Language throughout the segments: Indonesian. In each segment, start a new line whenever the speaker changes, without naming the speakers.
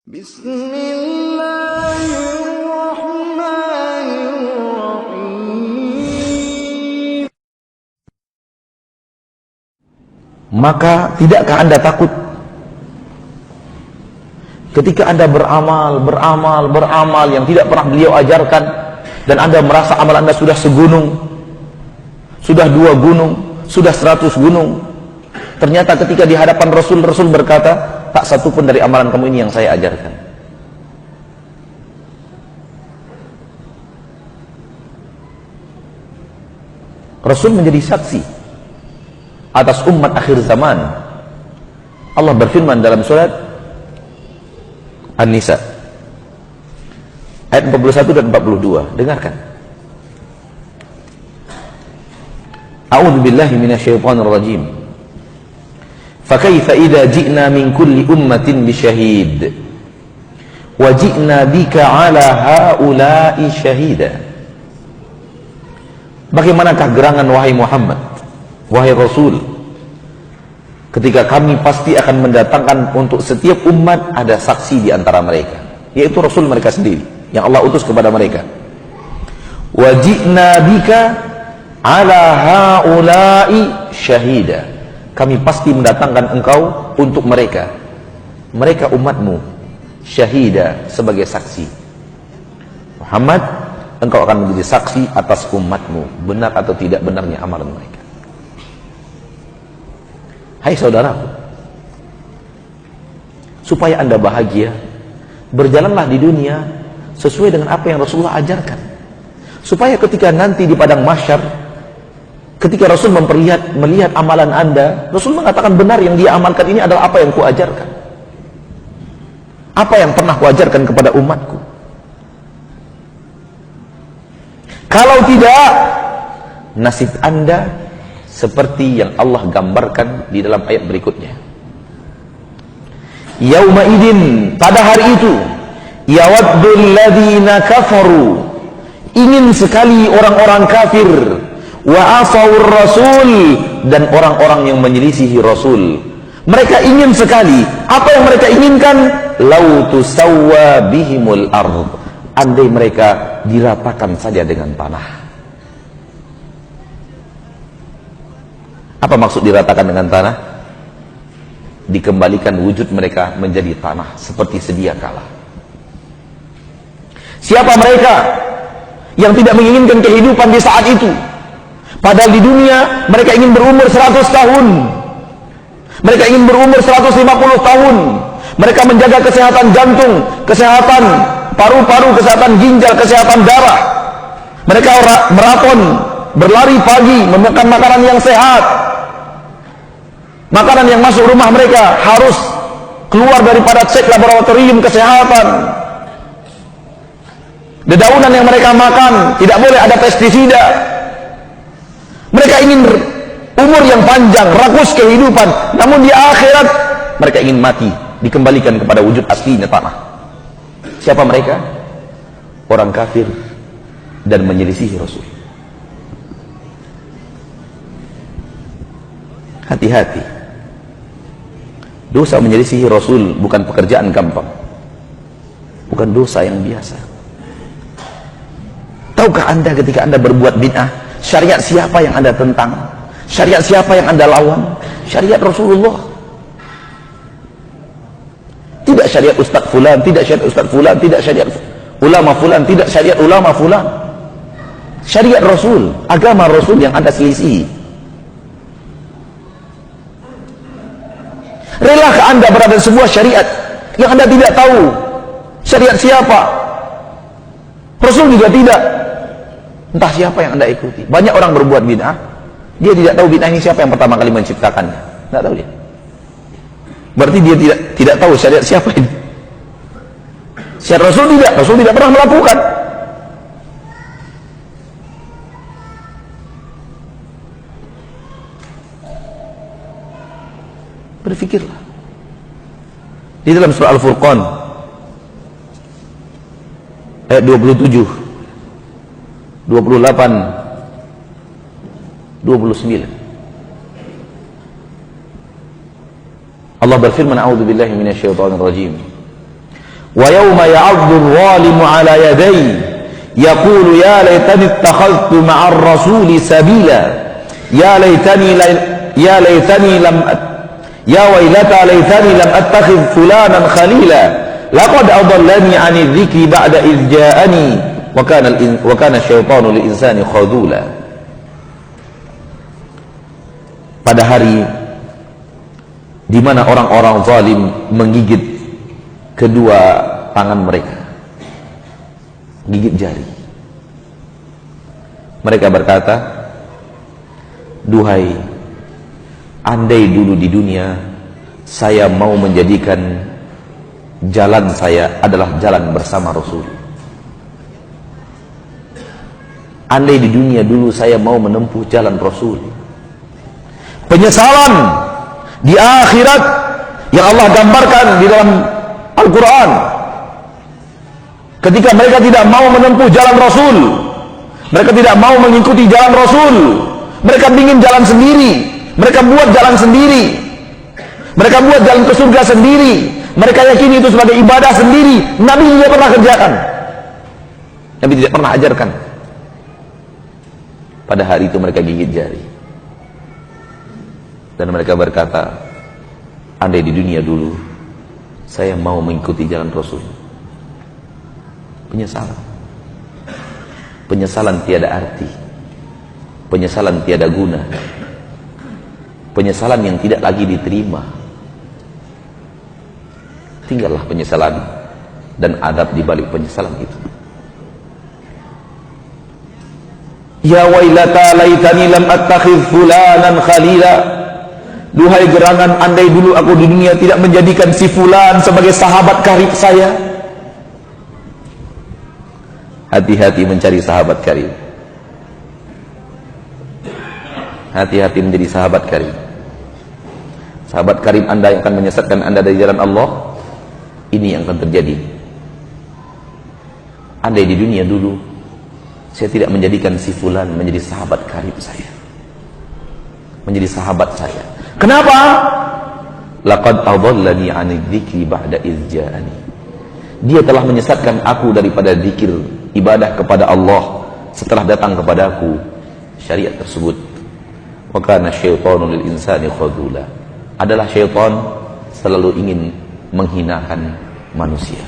Bismillahirrahmanirrahim.
Maka tidakkah Anda takut ketika Anda beramal yang tidak pernah beliau ajarkan, dan Anda merasa amal Anda sudah segunung, sudah 2 gunung, sudah 100 gunung. Ternyata ketika di hadapan Rasul berkata, tak satu pun dari amalan kamu ini yang saya ajarkan. Rasul menjadi saksi atas umat akhir zaman. Allah berfirman dalam surat An-Nisa ayat 41 dan 42. Dengarkan. A'udzu billahi minasyaitonir rajim. فَكَيْفَ إِذَا جِئْنَا مِنْ كُلِّ أُمَّةٍ بِشَهِيدٍ وَجِئْنَا بِكَ عَلَى هَؤُلَاءِ شَهِيدًا. Bagaimanakah gerangan wahai Muhammad, wahai Rasul, ketika kami pasti akan mendatangkan untuk setiap umat ada saksi di antara mereka, yaitu Rasul mereka sendiri yang Allah utus kepada mereka. وَجِئْنَا بِكَ عَلَى هَؤُلَاءِ شَهِيدًا. Kami pasti mendatangkan engkau untuk mereka umatmu, syahida, sebagai saksi. Muhammad, engkau akan menjadi saksi atas umatmu, benar atau tidak benarnya amalan mereka. Hai saudaraku, supaya Anda bahagia, berjalanlah di dunia sesuai dengan apa yang Rasulullah ajarkan, supaya ketika nanti di padang mahsyar, ketika Rasul melihat amalan Anda, Rasul mengatakan benar yang dia amalkan ini adalah apa yang kuajarkan, apa yang pernah kuajarkan kepada umatku. Kalau tidak, nasib Anda seperti yang Allah gambarkan di dalam ayat berikutnya. Yauma idin, pada hari itu, yawaddul ladzina kafaru, ingin sekali orang-orang kafir, wa asawur rasul, dan orang-orang yang menyelisihi Rasul, mereka ingin sekali, apa yang mereka inginkan, lau tusawwa bihimul ardh, andai mereka diratakan saja dengan tanah. Apa maksud diratakan dengan tanah? Dikembalikan wujud mereka menjadi tanah seperti sedia kala. Siapa mereka yang tidak menginginkan kehidupan di saat itu? Padahal di dunia mereka ingin berumur 100 tahun, mereka ingin berumur 150 tahun, mereka menjaga kesehatan jantung, kesehatan paru-paru, kesehatan ginjal, kesehatan darah. Mereka maraton, berlari pagi, memakan makanan yang sehat. Makanan yang masuk rumah mereka harus keluar daripada cek laboratorium kesehatan. Dedaunan yang mereka makan tidak boleh ada pestisida. Mereka ingin umur yang panjang, rakus kehidupan, namun di akhirat mereka ingin mati, dikembalikan kepada wujud aslinya tanah. Siapa mereka? Orang kafir dan menyelisihi Rasul. Hati-hati. Dosa menyelisihi Rasul bukan pekerjaan gampang, bukan dosa yang biasa. Tahukah Anda ketika Anda berbuat bid'ah, syariat siapa yang Anda tentang? Syariat siapa yang Anda lawan? Syariat Rasulullah. Tidak syariat Ustaz Fulan, tidak syariat Ustaz Fulan, tidak syariat ulama Fulan, tidak syariat ulama Fulan. Syariat Rasul, agama Rasul yang Anda selisih. Relakah Anda berada di sebuah syariat yang Anda tidak tahu syariat siapa? Rasul juga tidak. Entah siapa yang Anda ikuti. Banyak orang berbuat bid'ah, dia tidak tahu bid'ah ini siapa yang pertama kali menciptakannya. Tidak tahu dia. Berarti dia tidak tahu syariat siapa ini. Syariat Rasul tidak. Rasul tidak pernah melakukan. Berfikirlah. Di dalam surah Al-Furqan ayat 27, 28, 29. Allah berfirman, a'udzubillahi minasyaitonir rajim. wa yawma ya'addu adh-dhalimu 'ala yadayhi yaqulu ya laitani ittakhadhtu ma'ar rasuli sabila ya wailata laitani lam attakhidh fulanan khalila laqad adallani 'ani dhikri ba'da idh ja'ani wa kana asy-syaitanu lil insani khadula. Pada hari di mana orang-orang zalim menggigit kedua tangan mereka, gigit jari. Mereka berkata, duhai, andai dulu di dunia saya mau menjadikan jalan saya adalah jalan bersama Rasul. Andai di dunia dulu saya mau menempuh jalan Rasul. Penyesalan di akhirat yang Allah gambarkan di dalam Al-Quran, ketika mereka tidak mau menempuh jalan Rasul, mereka tidak mau mengikuti jalan Rasul, mereka ingin jalan sendiri, mereka buat jalan sendiri, mereka buat jalan ke surga sendiri, mereka yakini itu sebagai ibadah sendiri. Nabi tidak pernah kerjakan, Nabi tidak pernah ajarkan. Pada hari itu mereka gigit jari dan mereka berkata, andai di dunia dulu saya mau mengikuti jalan Rasul. Penyesalan, penyesalan tiada arti, penyesalan tiada guna, penyesalan yang tidak lagi diterima. Tinggallah penyesalan dan adab di balik penyesalan itu. Ya wailata laitani lam attakhidh fulanan khalila. Duhai gerangan, andai dulu aku di dunia tidak menjadikan si fulan sebagai sahabat karib saya. Hati-hati mencari sahabat karib. Hati-hati menjadi sahabat karib. Sahabat karib Anda yang akan menyesatkan Anda dari jalan Allah. Ini yang akan terjadi. Andai di dunia dulu saya tidak menjadikan si fulan menjadi sahabat karib saya, menjadi sahabat saya. Kenapa? Laqad adallani 'ani dzikri ba'da idz ja'ani. Dia telah menyesatkan aku daripada zikir ibadah kepada Allah setelah datang kepadaku syariat tersebut. Wa kana syaitanu lil insani khadula. Adalah syaitan selalu ingin menghinakan manusia.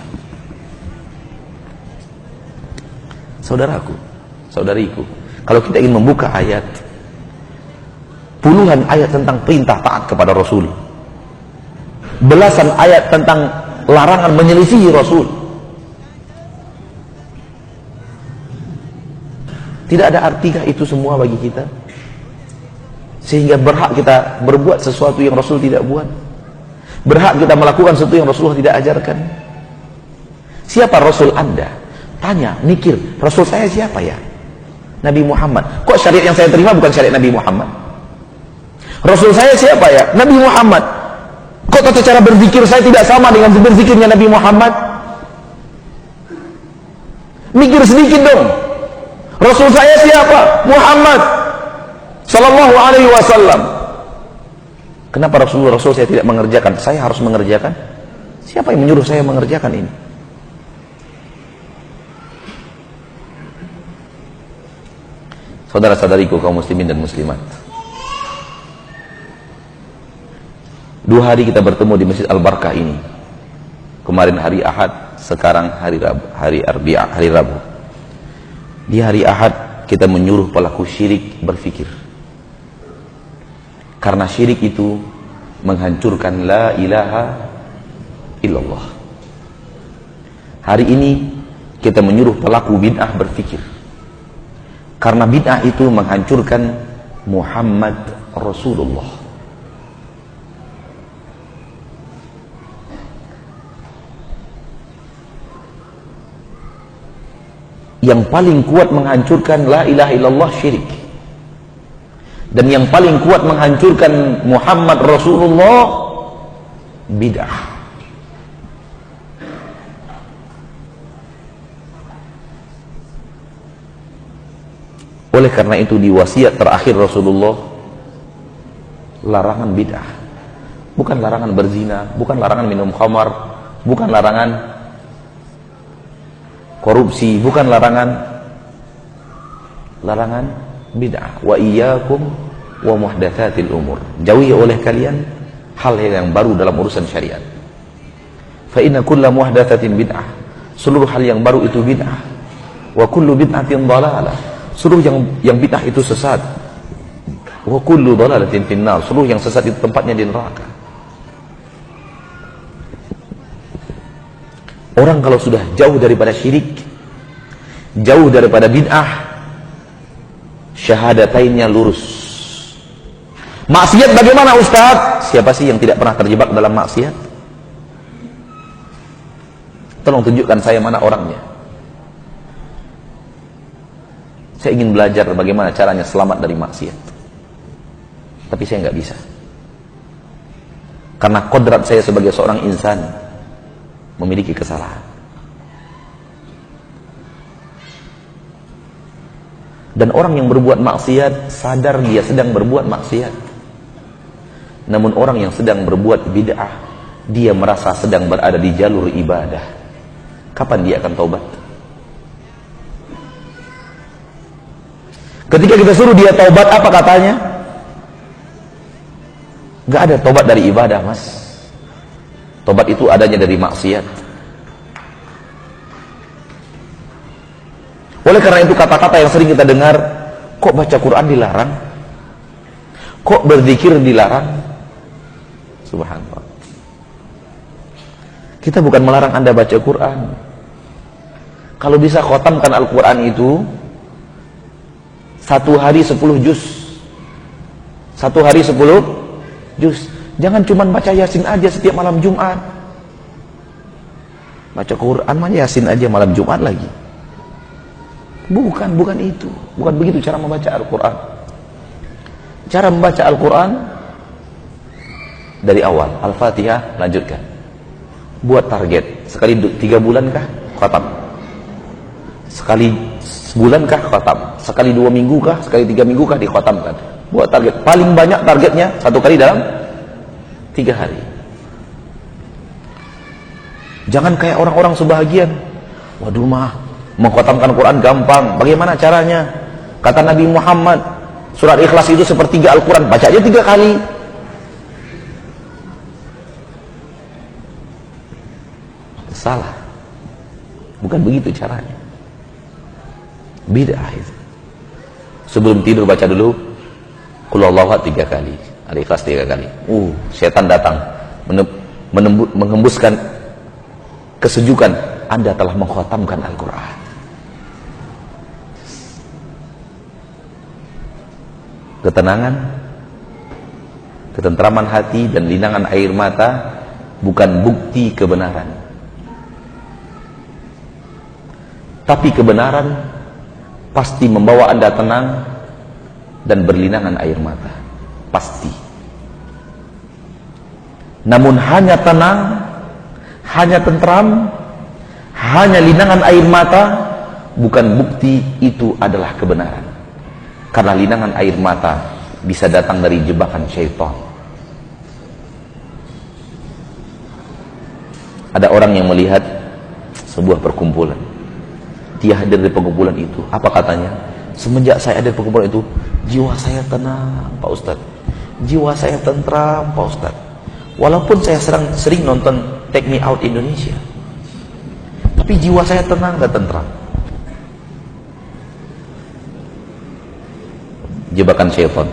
Saudaraku, saudariku, kalau kita ingin membuka ayat, puluhan ayat tentang perintah taat kepada Rasul, belasan ayat tentang larangan menyelisihi Rasul. Tidak ada artikah itu semua bagi kita? Sehingga berhak kita berbuat sesuatu yang Rasul tidak buat, berhak kita melakukan sesuatu yang Rasulullah tidak ajarkan. Siapa Rasul Anda? Tanya, mikir, Rasul saya siapa ya? Nabi Muhammad. Kok syariat yang saya terima bukan syariat Nabi Muhammad? Rasul saya siapa ya? Nabi Muhammad. Kok tata cara berzikir saya tidak sama dengan berzikirnya Nabi Muhammad? Mikir sedikit dong. Rasul saya siapa? Muhammad sallallahu alaihi wasallam. Kenapa Rasul saya tidak mengerjakan? Saya harus mengerjakan? Siapa yang menyuruh saya mengerjakan ini? Saudara-saudariku kaum muslimin dan muslimat, 2 hari kita bertemu di Masjid Al-Barkah ini. Kemarin hari Ahad, sekarang hari Rabu. Di hari Ahad kita menyuruh pelaku syirik berfikir. Karena syirik itu menghancurkan la ilaha illallah. Hari ini kita menyuruh pelaku bid'ah berfikir. Karena bid'ah itu menghancurkan Muhammad Rasulullah. Yang paling kuat menghancurkan la ilaha illallah syirik. Dan yang paling kuat menghancurkan Muhammad Rasulullah bid'ah. Oleh karena itu di wasiat terakhir Rasulullah, larangan bid'ah. Bukan larangan berzina, bukan larangan minum khamar, bukan larangan Korupsi bukan larangan bid'ah. Wa iyyakum wa muhdatsatil umur. Jauhi oleh kalian hal yang baru dalam urusan syariat. Fa inna kulla muhdatsatin bid'ah. Seluruh hal yang baru itu bid'ah. Wa kullu bid'atin dhalalah. Seluruh yang bid'ah itu sesat. Wa kullu dhalalatin finnar. Seluruh yang sesat itu tempatnya di neraka. Orang kalau sudah jauh daripada syirik, jauh daripada bid'ah, syahadatainnya lurus. Maksiat bagaimana Ustaz? Siapa sih yang tidak pernah terjebak dalam maksiat? Tolong tunjukkan saya mana orangnya. Saya ingin belajar bagaimana caranya selamat dari maksiat. Tapi saya nggak bisa. Karena kodrat saya sebagai seorang insan memiliki kesalahan. Dan orang yang berbuat maksiat sadar dia sedang berbuat maksiat. Namun orang yang sedang berbuat bid'ah, dia merasa sedang berada di jalur ibadah. Kapan dia akan taubat? Ketika kita suruh dia taubat, apa katanya? Gak ada taubat dari ibadah, mas. Tobat itu adanya dari maksiat. Oleh karena itu kata-kata yang sering kita dengar, kok baca Quran dilarang? Kok berzikir dilarang? Subhanallah. Kita bukan melarang Anda baca Quran. Kalau bisa khotamkan Al-Quran itu 1 hari 10 juz. 1 hari 10 juz. Jangan cuma baca Yasin aja setiap malam Jumat. Baca Quran mah Yasin aja malam Jumat lagi. Bukan itu. Bukan begitu cara membaca Al-Quran. Cara membaca Al-Quran dari awal. Al-Fatihah, lanjutkan. Buat target. Sekali 3 bulan kah? Khatam. Sekali sebulan kah? Khatam. Sekali 2 minggu kah? Sekali 3 minggu kah? Dikhatamkan. Buat target. Paling banyak targetnya 1 kali dalam 3 hari. Jangan kayak orang-orang sebahagian. Waduh mah, mengkhatamkan Quran gampang. Bagaimana caranya? Kata Nabi Muhammad, surat Ikhlas itu sepertiga Al-Quran. Baca aja 3 kali. Salah. Bukan begitu caranya. Bid'ah itu. Sebelum tidur baca dulu Qul Huwallahu Ahad 3 kali. Al-Ikhlas 3 kali. Setan datang menghembuskan kesejukan. Anda telah mengkhatamkan Al-Quran. Ketenangan, ketentraman hati dan linangan air mata bukan bukti kebenaran. Tapi kebenaran pasti membawa Anda tenang dan berlinangan air mata. Pasti. Namun hanya tenang, hanya tentram, hanya linangan air mata bukan bukti itu adalah kebenaran. Karena linangan air mata bisa datang dari jebakan syaitan. Ada orang yang melihat sebuah perkumpulan. Dia hadir di perkumpulan itu. Apa katanya? Semenjak saya ada di perkumpulan itu, jiwa saya tenang, Pak Ustadz. Jiwa saya tentram, Pak Ustadz. Walaupun saya sering nonton Take Me Out Indonesia, tapi jiwa saya tenang dan tentram. Jebakan syaitan.